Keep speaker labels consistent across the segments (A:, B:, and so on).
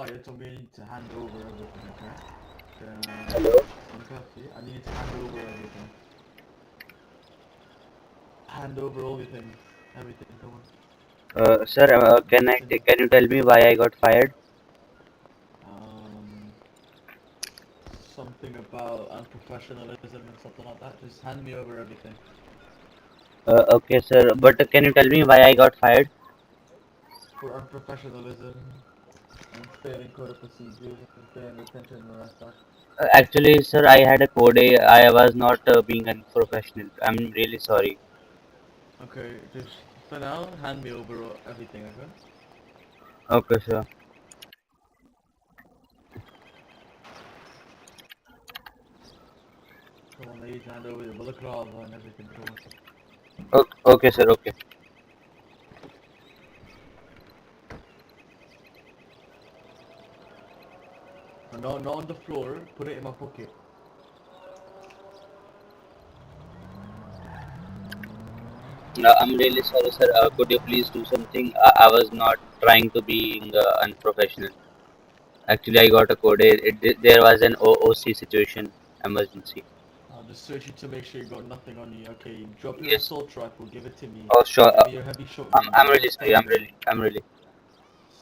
A: quiet, told me I need to hand over everything, okay?
B: Hello.
A: I'm Kathy. I need to hand over everything. Hand over all your things. Everything, come on.
B: Sir,
A: Everything.
B: can you tell me why I got fired?
A: Um, something about unprofessionalism and something like that. Just hand me over everything.
B: Okay, sir, but can you tell me why I got fired?
A: For unprofessionalism and failing code of procedures and failing attention and all that stuff.
B: Actually, sir, I had a code. I was not being unprofessional. I'm really sorry.
A: Okay, just for now, hand me over everything, okay?
B: Okay, sir.
A: Come on, I need to hand over your bullet and everything, come on.
B: Okay, sir. Okay.
A: No, not on the floor, put it in my pocket.
B: I'm really sorry, sir. Could you please do something? I was not trying to be unprofessional. Actually, I got a code. There was an OOC situation, emergency.
A: I'll just search you to make sure you got nothing on you. Okay, drop your
B: Yes.
A: assault rifle, give it to me.
B: Oh, sure.
A: Give me your heavy shotgun,
B: I'm
A: give me your
B: really sorry.
A: stun gun.
B: I'm really.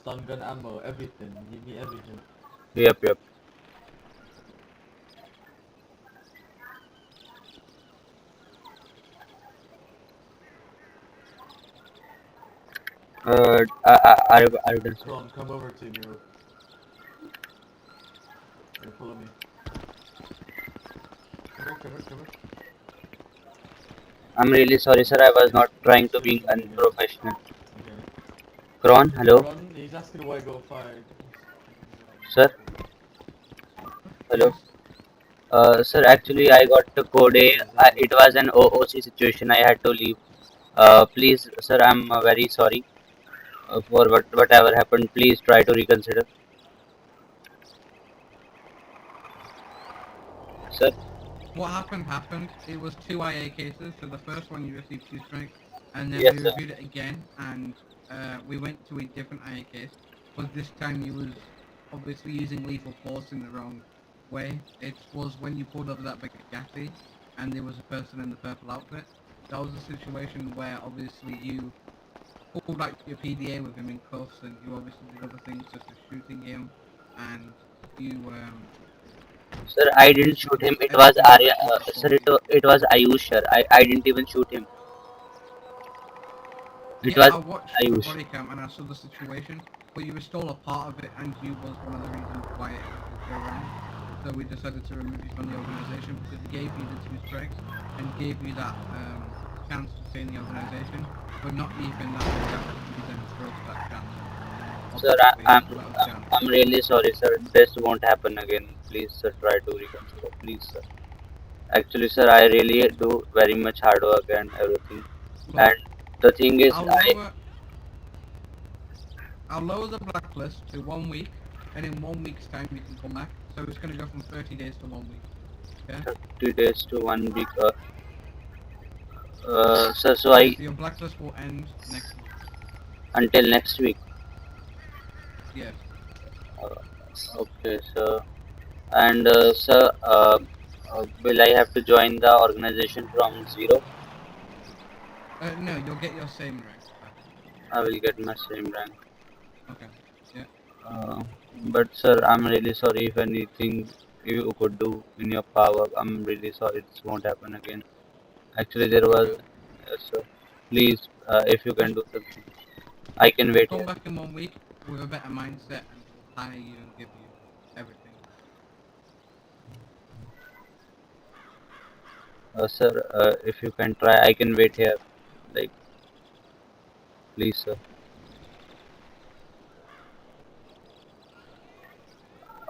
A: Stun gun ammo, everything. Give me everything.
B: Yep, yep. Are you done, sir?
A: Come on, come over to me. Here, follow me. Come here.
B: I'm really sorry, sir. I was not trying to be
A: Seriously, okay.
B: unprofessional.
A: Okay.
B: Kron, hello,
A: Ron, he's asking why I got fired.
B: sir. Hello,
C: Yes.
B: sir. Actually, I got the code A.
A: Yes, exactly.
B: It was an OOC situation. I had to leave. Please, sir. I'm very sorry for whatever happened. Please try to reconsider, sir.
C: What happened. It was two IA cases. So the first one you received two strikes, and then we
B: Yes, sir.
C: reviewed it again, and we went to a different IA case. But this time you was obviously using lethal force in the wrong way. It was when you pulled over that Bugatti, and there was a person in the purple outfit. That was a situation where obviously you pulled out your PDA with him in cuffs, and you obviously did other things such as shooting him, and you
B: Sir, I didn't shoot
C: basically
B: him.
C: did
B: It was
C: everything
B: Arya.
C: except
B: Sir,
C: report him.
B: it was Ayush, sir. I didn't even shoot him. It
C: Yeah,
B: was
C: I watched the
B: Ayush.
C: body cam and I saw the situation, but you were still a part of it and you was one of the reasons why it had to go wrong. So we decided to remove you from the organisation because it gave you the two strikes and gave you that chance to stay in the organisation, but not even that chance, you then broke that chance.
B: Sir,
C: Obviously, let us down.
B: I'm really sorry, sir. This won't happen again. Please, sir, try to reconsider. Please, sir. Actually, sir, I really do very much hard work and everything.
C: Look,
B: And the thing is,
C: I'll lower I'll lower the blacklist to 1 week, and in 1 week's time you can come back. So it's going to go from 30 days to 1 week. Okay?
B: 30 days to 1 week. Sir, so
C: Yes,
B: I
C: your blacklist will end next week.
B: until next week.
C: Yes.
B: Uh, okay, sir. And sir, will I have to join the organization from zero?
C: No, you'll get your same rank back.
B: I will get my same rank.
C: Okay. Yeah.
B: Uh, but sir, I'm really sorry if anything you could do in your power. I'm really sorry. This won't happen again. Actually, there was.
C: Okay.
B: Yes, sir. Please, if you can
C: Just
B: do something, I can wait
C: come
B: here.
C: back in 1 week with a better mindset, and we'll hire you and give you everything.
B: Sir, if you can try, I can wait here. Like, please, sir.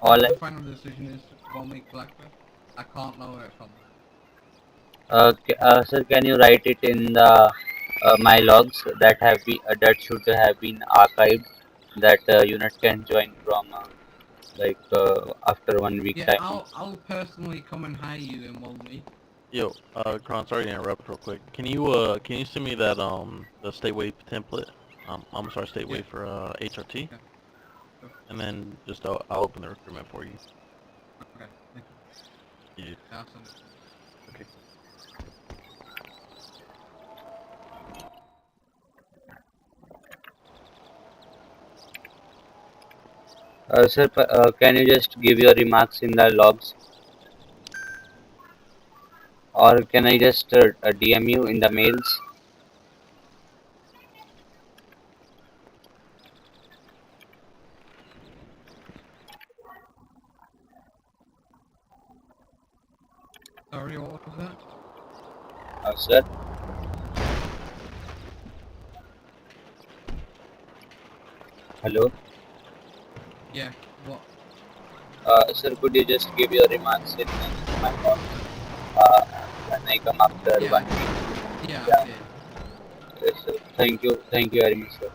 B: All
C: The
B: I,
C: final decision is 1 week blacklist. I can't lower it from there.
B: sir, can you write it in the my logs that have been that should have been archived that unit can join from after 1 week
C: Yeah,
B: time.
C: I'll personally come and hire you in 1 week.
D: Yo, Kron, sorry to interrupt real quick. Can you send me that, the state wave template? I'm gonna start state
C: Yeah.
D: wave for, HRT.
C: Okay. stuff.
D: and then just I'll open the recruitment for you.
C: Okay, thank you.
D: You
C: I'll send it.
D: okay?
B: Sir, can you just give your remarks in the logs, or can I just DM you in the mails?
C: Sorry, what was that?
B: Sir, hello.
C: Yeah, what?
B: Sir, could you just give your remarks in my notes uh, when I come after
C: Yeah,
B: 1 week?
C: yeah, I
B: Yeah.
C: did.
B: Yes, sir. Thank you very much, sir.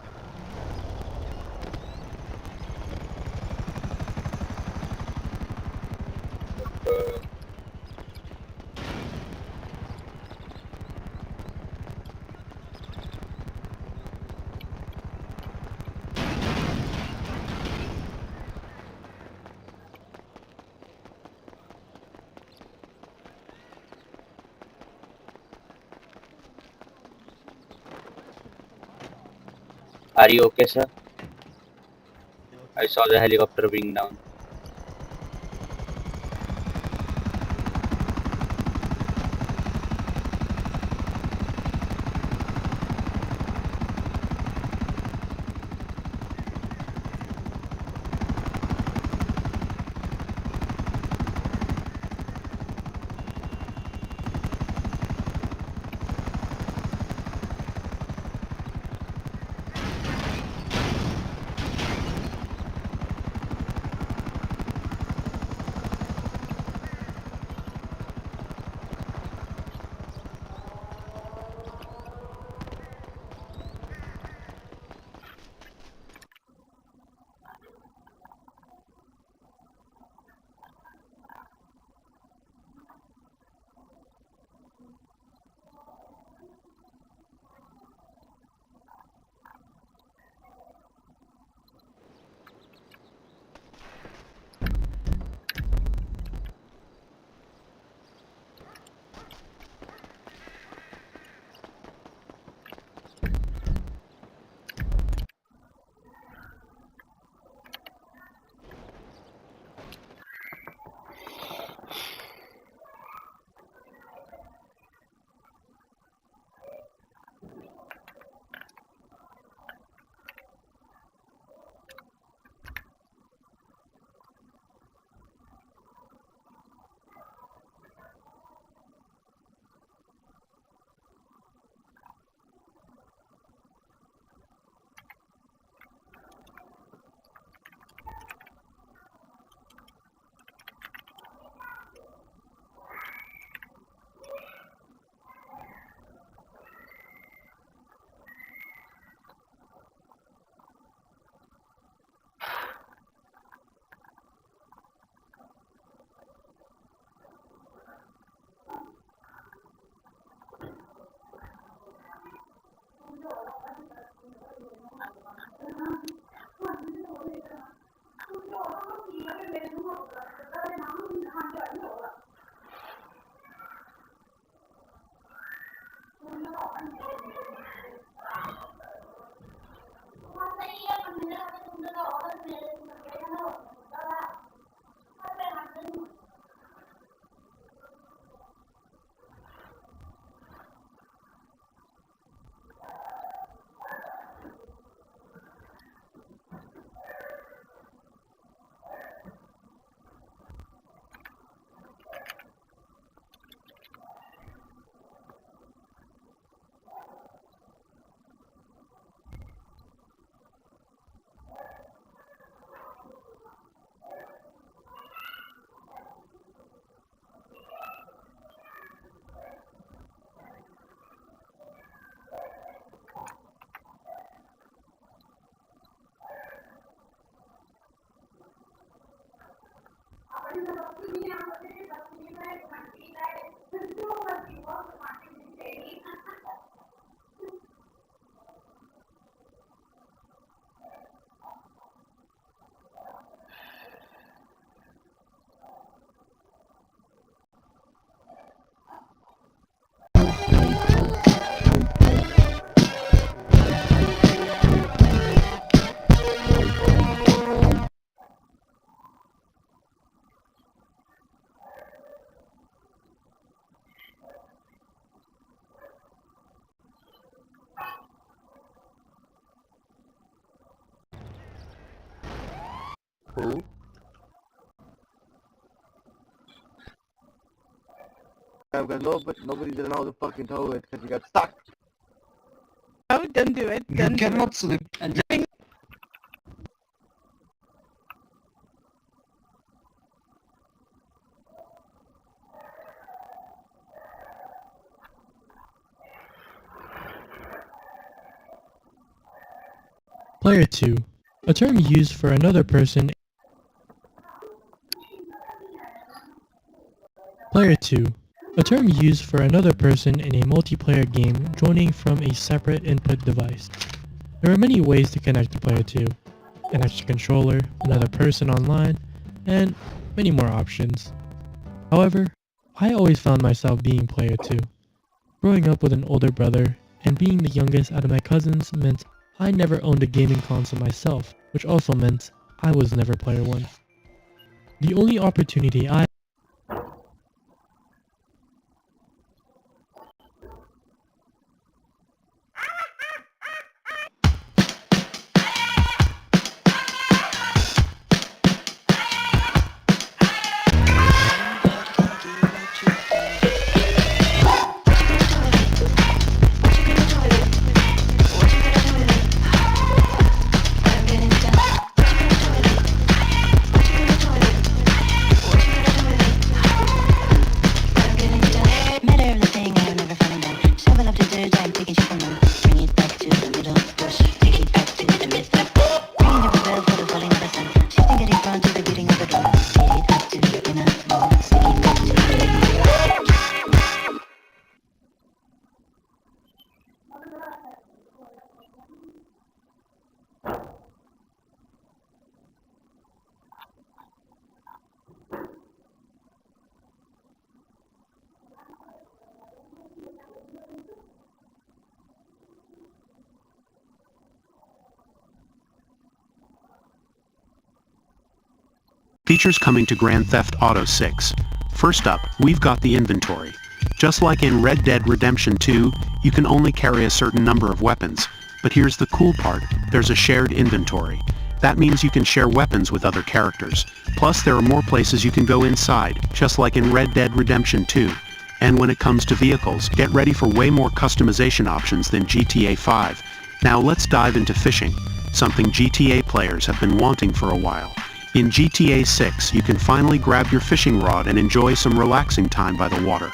B: Are you okay, sir? I saw the helicopter being down.
A: Who? Yeah, because nobody didn't know how to fucking tow it because you got stuck.
E: Oh, don't do it.
F: You
E: Don't do
F: cannot
E: it.
F: slip.
G: Player 2. A term used for another person. Player 2. A term used for another person in a multiplayer game joining from a separate input device. There are many ways to connect to Player 2. An extra controller, another person online, and many more options. However, I always found myself being Player 2. Growing up with an older brother and being the youngest out of my cousins meant I never owned a gaming console myself, which also meant I was never Player 1. The only opportunity I
H: Features coming to Grand Theft Auto 6. First up, we've got the inventory. Just like in Red Dead Redemption 2, you can only carry a certain number of weapons. But here's the cool part, there's a shared inventory. That means you can share weapons with other characters. Plus there are more places you can go inside, just like in Red Dead Redemption 2. And when it comes to vehicles, get ready for way more customization options than GTA 5. Now let's dive into fishing, something GTA players have been wanting for a while. In GTA 6, you can finally grab your fishing rod and enjoy some relaxing time by the water.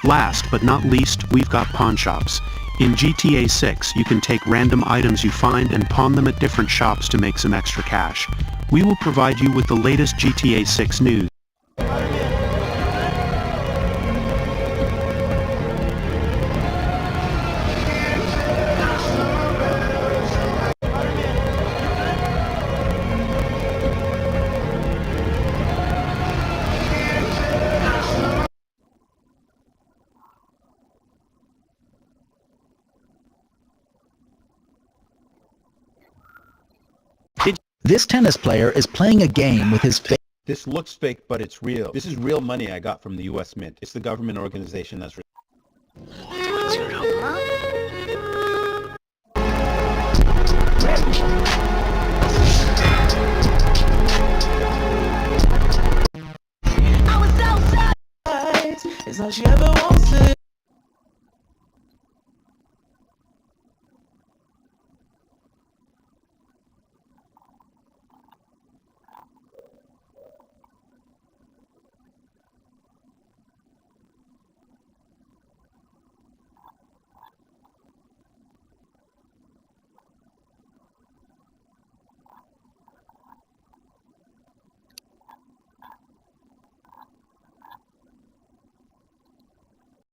H: Last but not least, we've got pawn shops. In GTA 6, you can take random items you find and pawn them at different shops to make some extra cash. We will provide you with the latest GTA 6 news.
I: This tennis player is playing a game with his face.
J: This looks fake, but it's real. This is real money I got from the U.S. Mint. It's the government organization that's...
F: It's all she ever wants to.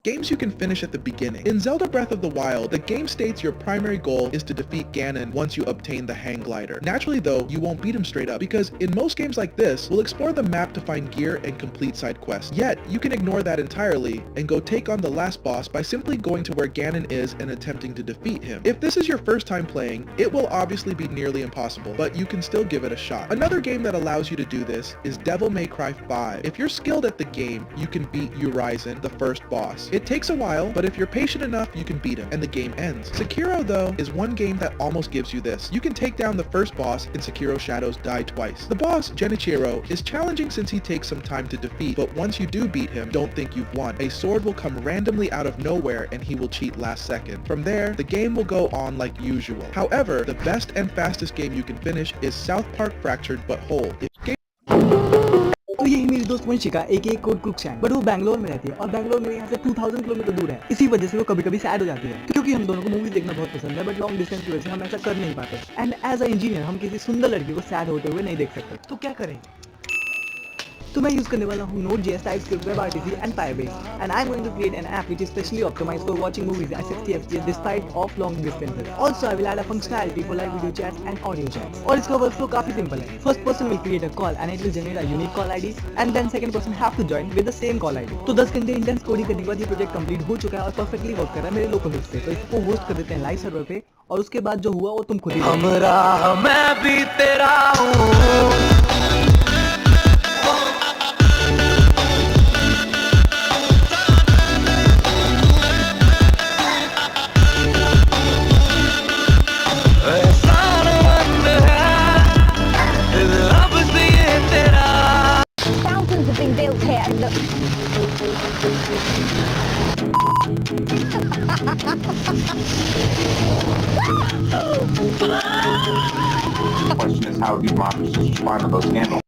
K: Games you can finish at the beginning. In Zelda Breath of the Wild, the game states your primary goal is to defeat Ganon once you obtain the Hang Glider. Naturally though, you won't beat him straight up, because in most games like this, we'll explore the map to find gear and complete side quests. Yet, you can ignore that entirely and go take on the last boss by simply going to where Ganon is and attempting to defeat him. If this is your first time playing, it will obviously be nearly impossible, but you can still give it a shot. Another game that allows you to do this is Devil May Cry 5. If you're skilled at the game, you can beat Urizen, the first boss. It takes a while, but if you're patient enough, you can beat him, and the game ends. Sekiro, though, is one game that almost gives you this. You can take down the first boss in Sekiro Shadows Die Twice. The boss, Genichiro, is challenging since he takes some time to defeat, but once you do beat him, don't think you've won. A sword will come randomly out of nowhere and he will cheat last second. From there, the game will go on like usual. However, the best and fastest game you can finish is South Park Fractured But Whole.
L: तो यही मेरी दोस्त वंशिका एक code क्रुक्सैंड, but वो बैंगलोर में रहती है और बैंगलोर मेरे यहाँ से 2000 किलोमीटर दूर है। इसी वजह से वो कभी कभी सैड हो जाती है क्योंकि हम दोनों को मूवी देखना बहुत पसंद है, बट लॉन्ग डिस्टेंस की वजह से हम ऐसा कर नहीं पाते। एंड एज अ इंजीनियर हम किसी सुंदर लड़की को सैड होते हुए नहीं देख सकते, तो क्या करें? तो मैं यूज करने वाला हूँ Node.js, TypeScript, WebRTC and Firebase, and I'm going to create an app which is specially optimized for watching movies at 60 FPS despite of long distances. Also, I will add a functionality for live video chats and audio chats. और इसका workflow काफी simple है. First person will create a call and it will generate a unique call ID, and then second person have to join with the same call ID. तो 10 घंटे intense coding करने के बाद ये प्रोजेक्ट कंप्लीट हो चुका है और परफेक्टली वर्क कर रहा है मेरे लोकल होस्ट पे। तो इसको होस्ट कर देते हैं लाइव सर्वर पे और उसके बाद जो हुआ वो तुम खुद ही
F: हमरा मैं भी तेरा हूँ।
M: Fountains have been built here and the
N: question is how democracies respond to those handles.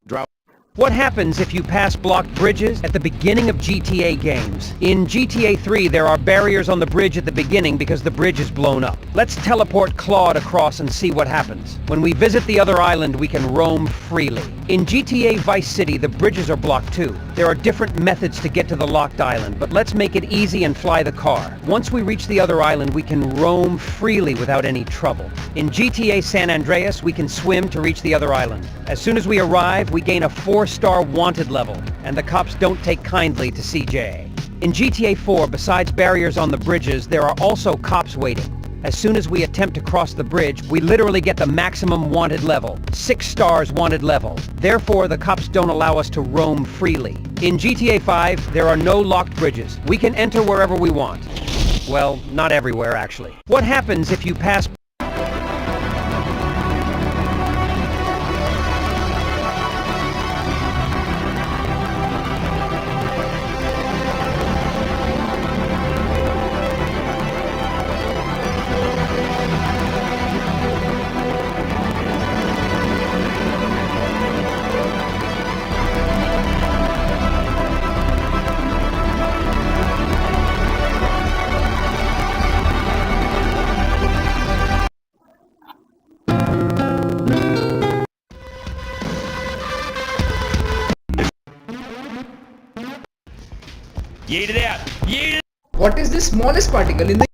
O: What happens if you pass blocked bridges at the beginning of GTA games? In GTA 3, there are barriers on the bridge at the beginning because the bridge is blown up. Let's teleport Claude across and see what happens. When we visit the other island, we can roam freely. In GTA Vice City, the bridges are blocked too. There are different methods to get to the locked island, but let's make it easy and fly the car. Once we reach the other island, we can roam freely without any trouble. In GTA San Andreas, we can swim to reach the other island. As soon as we arrive, we gain a 4-star wanted level, and the cops don't take kindly to CJ. In GTA 4, besides barriers on the bridges, there are also cops waiting. As soon as we attempt to cross the bridge, we literally get the maximum wanted level, 6 stars wanted level. Therefore, the cops don't allow us to roam freely. In GTA 5, there are no locked bridges. We can enter wherever we want. Well, not everywhere, actually. What happens if you pass...
F: Yeet it out! Yeet it!
P: What is the smallest particle in the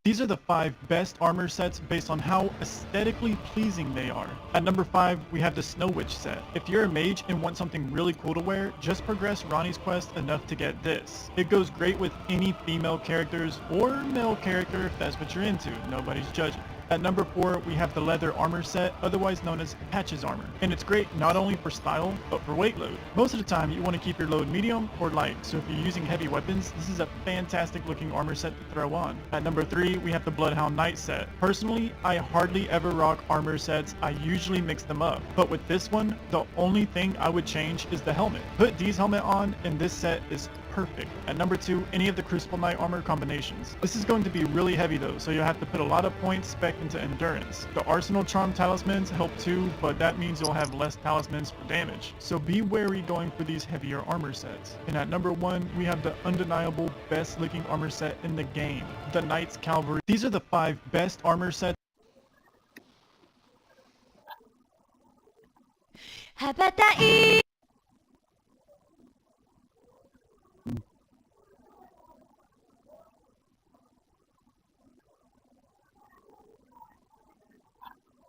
Q: These are the 5 best armor sets based on how aesthetically pleasing they are. At number 5, we have the Snow Witch set. If you're a mage and want something really cool to wear, just progress Ronnie's quest enough to get this. It goes great with any female characters or male character if that's what you're into. Nobody's judging. At number 4, we have the leather armor set, otherwise known as Patches armor. And it's great not only for style, but for weight load. Most of the time, you want to keep your load medium or light, so if you're using heavy weapons, this is a fantastic looking armor set to throw on. At number 3, we have the Bloodhound Knight set. Personally, I hardly ever rock armor sets, I usually mix them up. But with this one, the only thing I would change is the helmet. Put Dee's helmet on, and this set is perfect. At number 2, any of the Crucible Knight armor combinations. This is going to be really heavy though, so you'll have to put a lot of points spec into endurance. The Arsenal Charm talismans help too, but that means you'll have less talismans for damage. So be wary going for these heavier armor sets. And at number 1, we have the undeniable best looking armor set in the game, the Knight's Cavalry. These are the 5 best armor sets.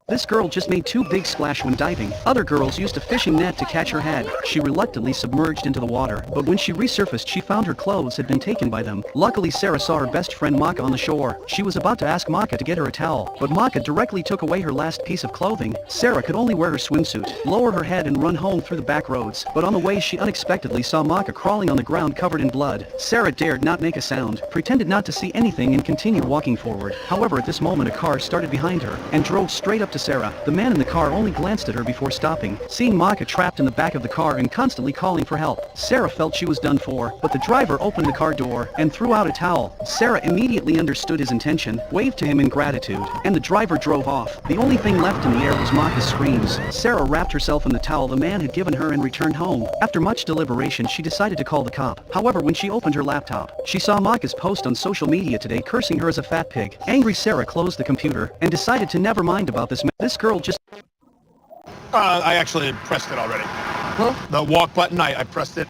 R: This girl just made 2 big splash when diving. Other girls used a fishing net to catch her head. She reluctantly submerged into the water, but when she resurfaced she found her clothes had been taken by them. Luckily Sarah saw her best friend Maka on the shore. She was about to ask Maka to get her a towel, but Maka directly took away her last piece of clothing. Sarah could only wear her swimsuit, lower her head and run home through the back roads, but on the way she unexpectedly saw Maka crawling on the ground covered in blood. Sarah dared not make a sound, pretended not to see anything and continued walking forward. However, at this moment a car started behind her and drove straight up to Sarah. The man in the car only glanced at her before stopping. Seeing Maka trapped in the back of the car and constantly calling for help, Sarah felt she was done for, but the driver opened the car door and threw out a towel. Sarah immediately understood his intention, waved to him in gratitude, and the driver drove off. The only thing left in the air was Maka's screams. Sarah wrapped herself in the towel the man had given her and returned home. After much deliberation she decided to call the cop. However, when she opened her laptop, she saw Maka's post on social media today cursing her as a fat pig. Angry Sarah closed the computer and decided to never mind about this. This girl just...
S: I actually pressed it already. Huh? The walk button, I pressed it.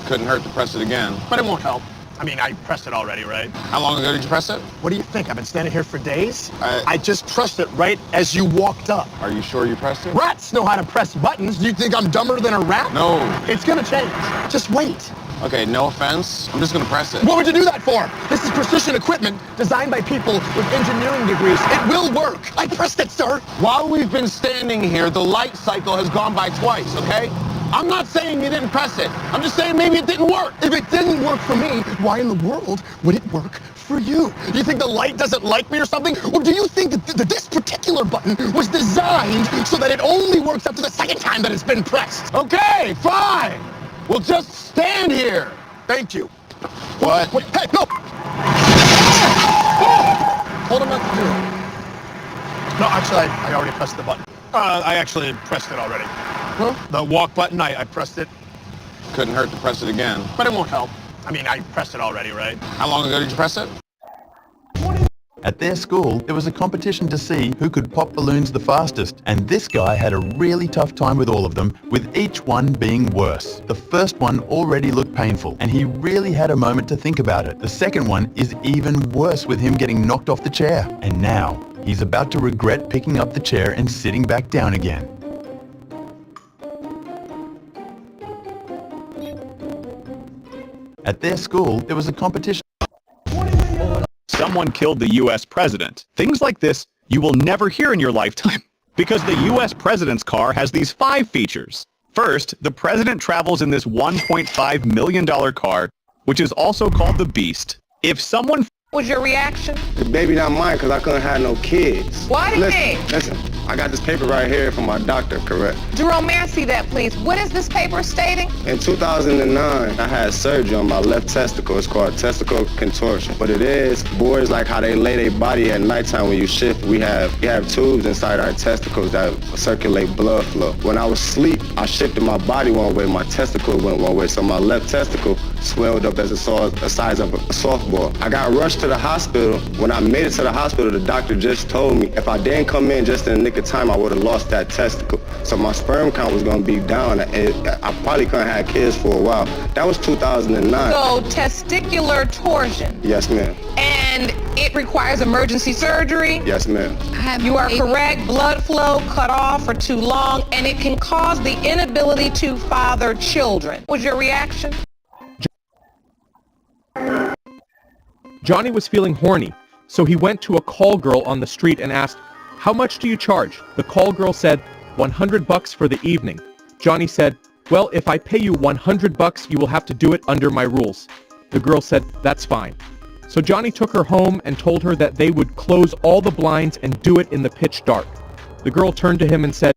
N: Couldn't hurt to press it again.
S: But it won't help. I mean, I pressed it already, right?
N: How long ago did you press it?
S: What do you think? I've been standing here for days? I just pressed it right as you walked up.
N: Are you sure you pressed it?
S: Rats know how to press buttons. Do you think I'm dumber than a rat?
N: No.
S: It's gonna change. Just wait.
N: Okay, no offense. I'm just gonna press it.
S: What would you do that for? This is precision equipment designed by people with engineering degrees. It will work. I pressed it, sir.
N: While we've been standing here, the light cycle has gone by twice, okay? I'm not saying you didn't press it. I'm just saying maybe it didn't work.
S: If it didn't work for me, why in the world would it work for you? You think the light doesn't like me or something? Or do you think that this particular button was designed so that it only works up to the second time that it's been pressed?
N: Okay, fine. We'll just stand here.
S: Thank you.
N: What?
S: Wait, hey, no! Hold him up to it. No, actually, I already pressed the button. I actually pressed it already.
N: Huh?
S: The walk button, I pressed it.
N: Couldn't hurt to press it again.
S: But it won't help. I mean, I pressed it already, right?
N: How long ago did you press it?
J: At their school, there was a competition to see who could pop balloons the fastest, and this guy had a really tough time with all of them, with each one being worse. The first one already looked painful, and he really had a moment to think about it. The second one is even worse, with him getting knocked off the chair. And now, he's about to regret picking up the chair and sitting back down again. At their school, there was a competition.
T: Someone killed the U.S. president. Things like this you will never hear in your lifetime, because the U.S. president's car has these 5 features. First, the president travels in this $1.5 million car, which is also called the Beast. If someone...
U: Was your reaction?
V: The baby not mine because I couldn't have no kids.
U: Why
V: Listen, I got this paper right here from my doctor, correct?
U: Jerome, may I see that, please? What is this paper stating?
V: In 2009, I had surgery on my left testicle. It's called testicle contortion. What it is, boys like how they lay their body at nighttime when you shift. We have tubes inside our testicles that circulate blood flow. When I was asleep, I shifted my body one way, my testicle went one way, so my left testicle swelled up as the size of a softball. I got rushed to the hospital. When I made it to the hospital, the doctor just told me if I didn't come in just in the nick of time, I would have lost that testicle. So my sperm count was going to be down. I probably couldn't have kids for a while. That was 2009.
U: So testicular torsion.
V: Yes, ma'am.
U: And it requires emergency surgery.
V: Yes, ma'am.
U: You are correct. Blood flow cut off for too long, and it can cause the inability to father children. Was your reaction?
W: Johnny was feeling horny, so he went to a call girl on the street and asked, "How much do you charge?" The call girl said, $100 for the evening. Johnny said, "Well, if I pay you $100, you will have to do it under my rules." The girl said, "That's fine." So Johnny took her home and told her that they would close all the blinds and do it in the pitch dark. The girl turned to him and said,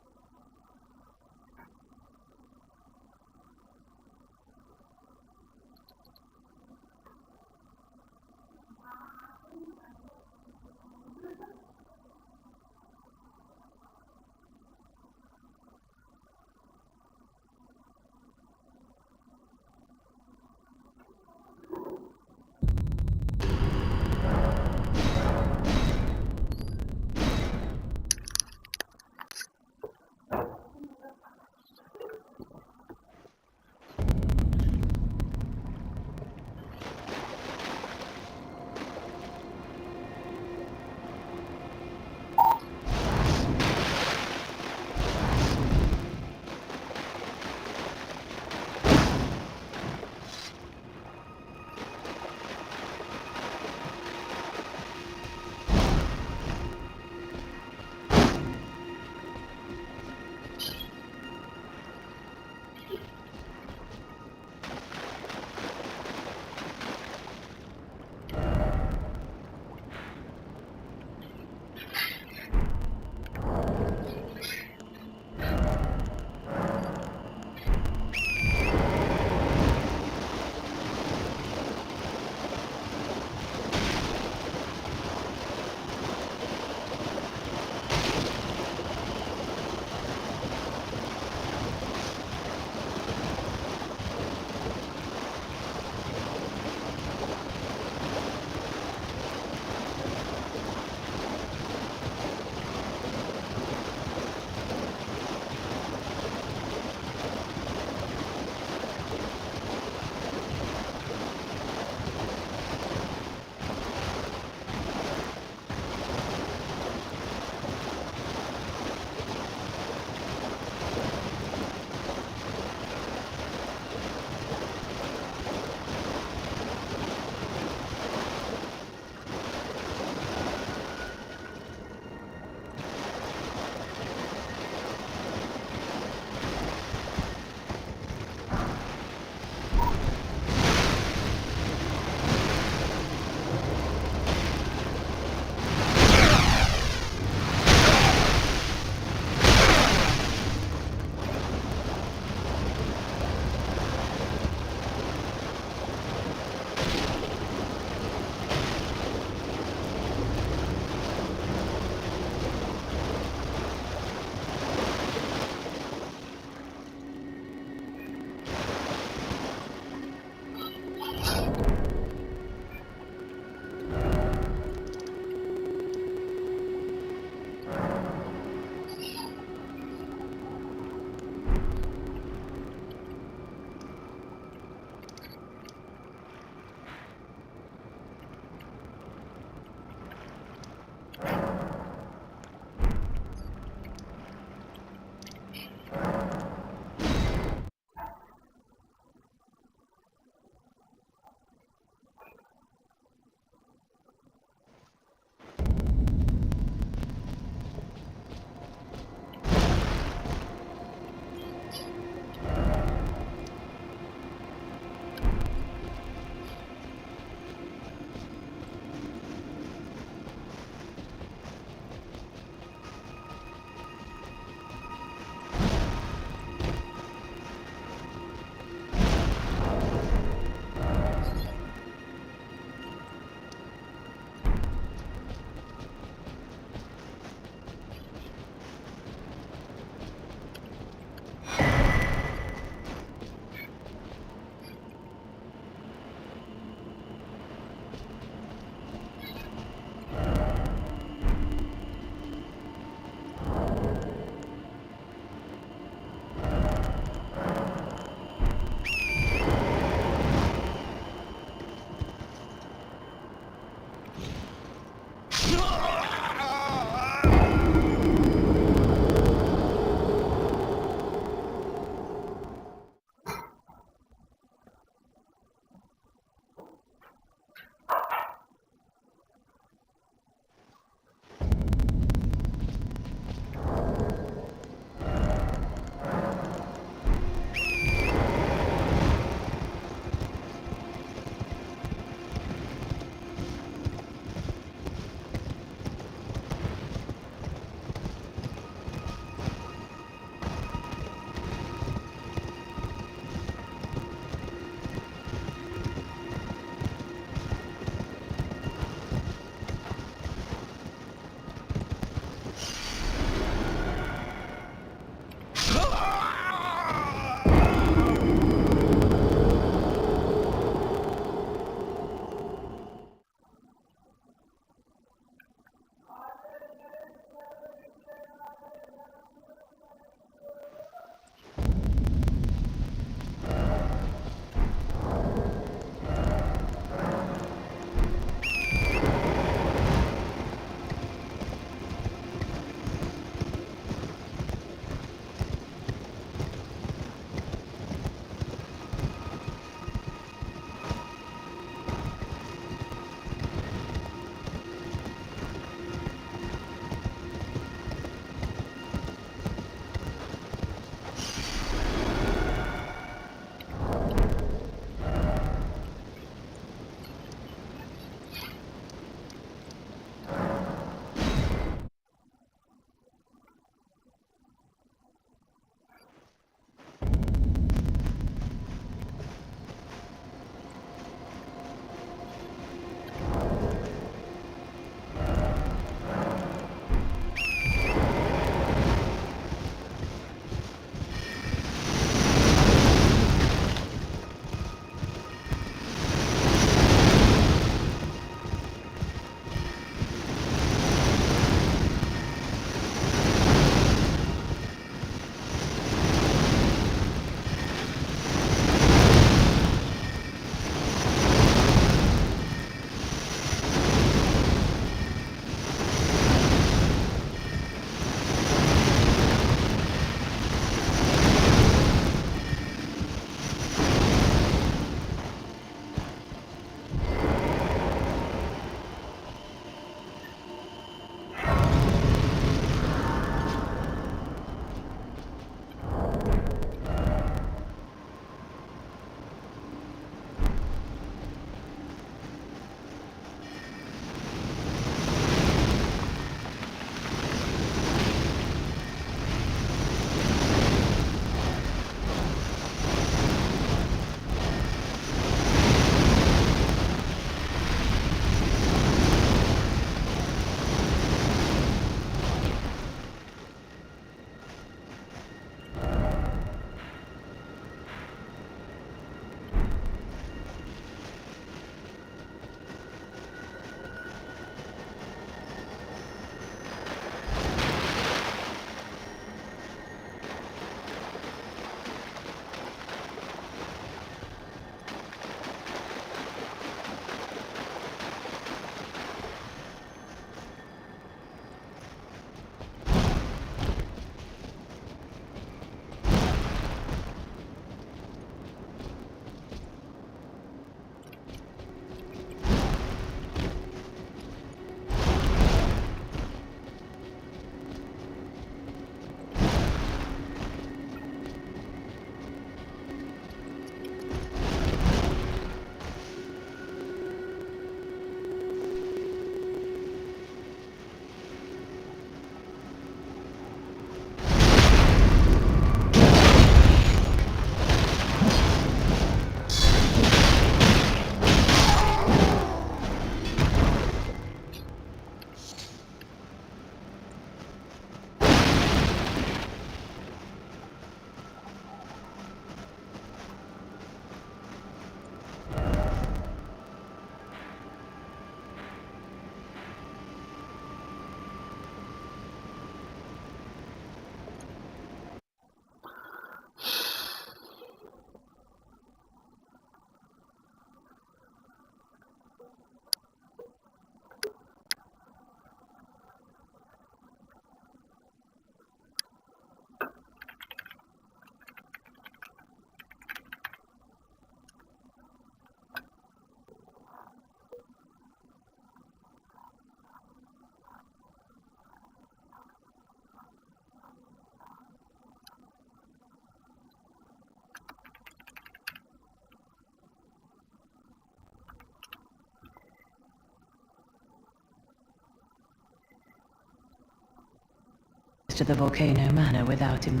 B: to the Volcano Manor without him.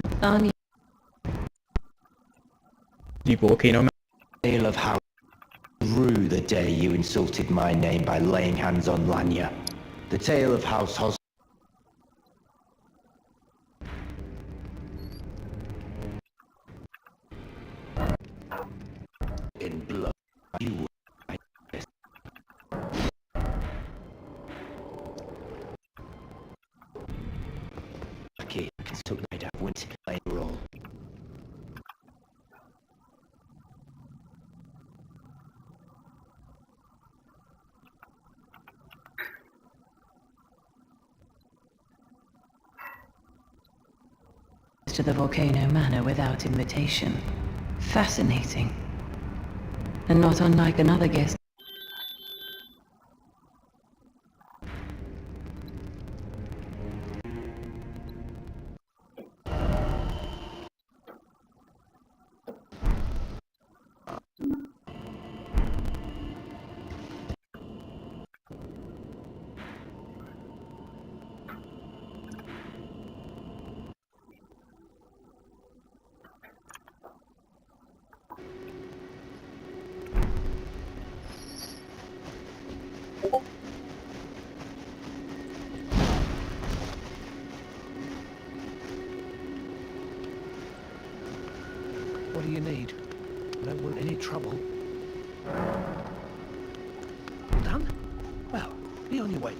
C: The Volcano
D: Tale of how grew the day you insulted my name by laying hands on Lanya. The tale of House Hos... in blood. You okay, took night out went to play a role.
B: To the Volcano Manor without invitation. Fascinating. And not unlike another guest.
D: What do you need? I don't want any trouble. Done? Well, be on your way.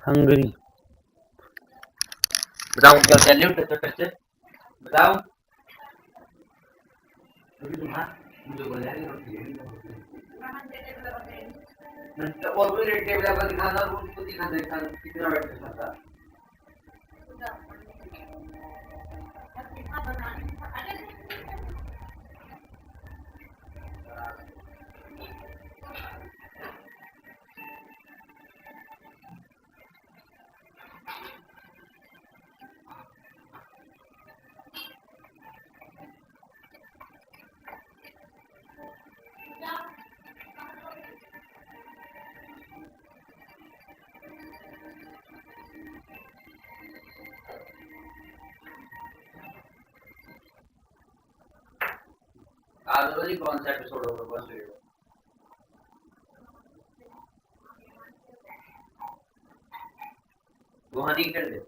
X: Hungry. बताओ क्या salute है कैसे बताओ मुझे बोलेंगे और भी rate table पर दिखाना और उसको दिखाना कितना वेट कर सकता आज वाली कौन सा एपिसोड होगा बस वो हाँ नहीं कर दे